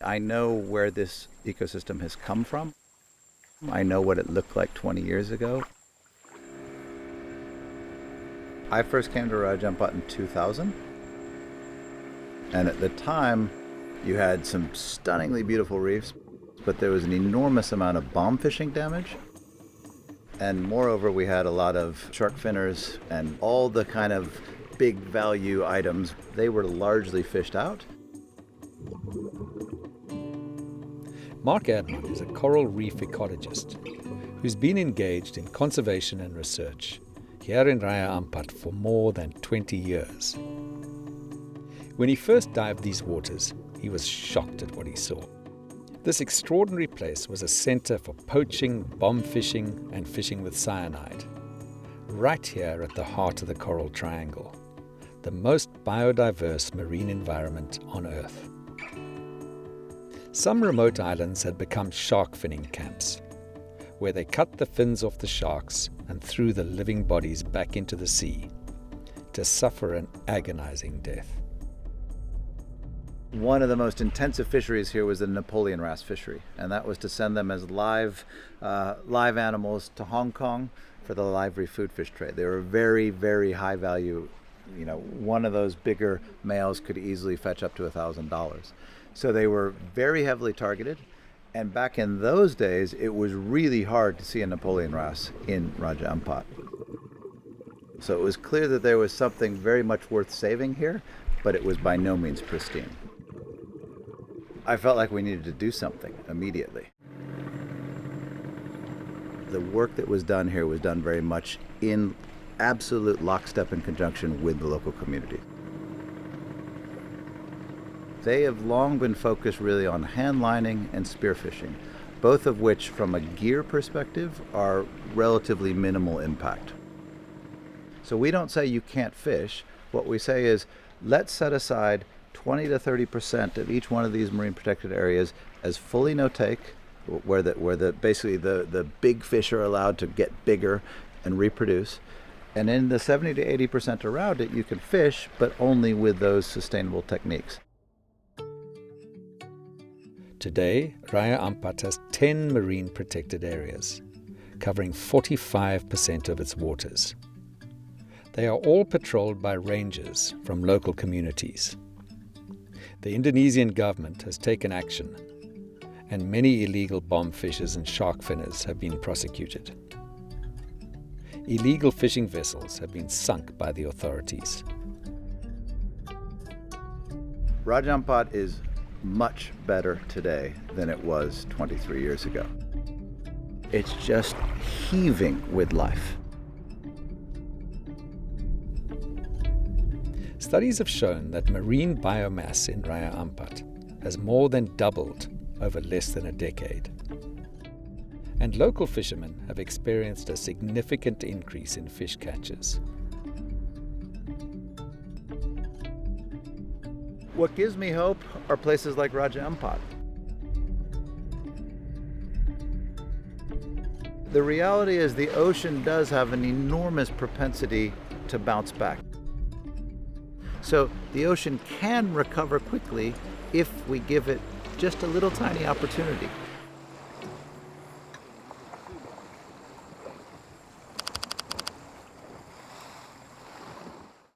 I know where this ecosystem has come from. I know what it looked like 20 years ago. I first came to Raja Ampat in 2000. And at the time, you had some stunningly beautiful reefs, but there was an enormous amount of bomb fishing damage. And moreover, we had a lot of shark finners and all the kind of big value items. They were largely fished out. Mark Erdmann is a coral reef ecologist who's been engaged in conservation and research here in Raja Ampat for more than 20 years. When he first dived these waters, he was shocked at what he saw. This extraordinary place was a center for poaching, bomb fishing, and fishing with cyanide, right here at the heart of the Coral Triangle, the most biodiverse marine environment on Earth. Some remote islands had become shark finning camps, where they cut the fins off the sharks and threw the living bodies back into the sea to suffer an agonizing death. One of the most intensive fisheries here was the Napoleon wrasse fishery, and that was to send them as live animals to Hong Kong for the live food fish trade. They were very, very high value. You know, one of those bigger males could easily fetch up to $1,000. So they were very heavily targeted, and back in those days, it was really hard to see a Napoleon wrasse in Raja Ampat. So it was clear that there was something very much worth saving here, but it was by no means pristine. I felt like we needed to do something immediately. The work that was done here was done very much in absolute lockstep in conjunction with the local community. They have long been focused really on hand lining and spearfishing, both of which from a gear perspective are relatively minimal impact. So we don't say you can't fish. What we say is let's set aside 20 to 30% of each one of these marine protected areas as fully no-take, where basically the big fish are allowed to get bigger and reproduce. And in the 70 to 80% around it, you can fish, but only with those sustainable techniques. Today, Raja Ampat has 10 marine protected areas, covering 45% of its waters. They are all patrolled by rangers from local communities. The Indonesian government has taken action, and many illegal bomb fishers and shark finners have been prosecuted. Illegal fishing vessels have been sunk by the authorities. Raja Ampat is much better today than it was 23 years ago. It's just heaving with life. Studies have shown that marine biomass in Raja Ampat has more than doubled over less than a decade. And local fishermen have experienced a significant increase in fish catches. What gives me hope are places like Raja Ampat. The reality is the ocean does have an enormous propensity to bounce back. So the ocean can recover quickly if we give it just a little tiny opportunity.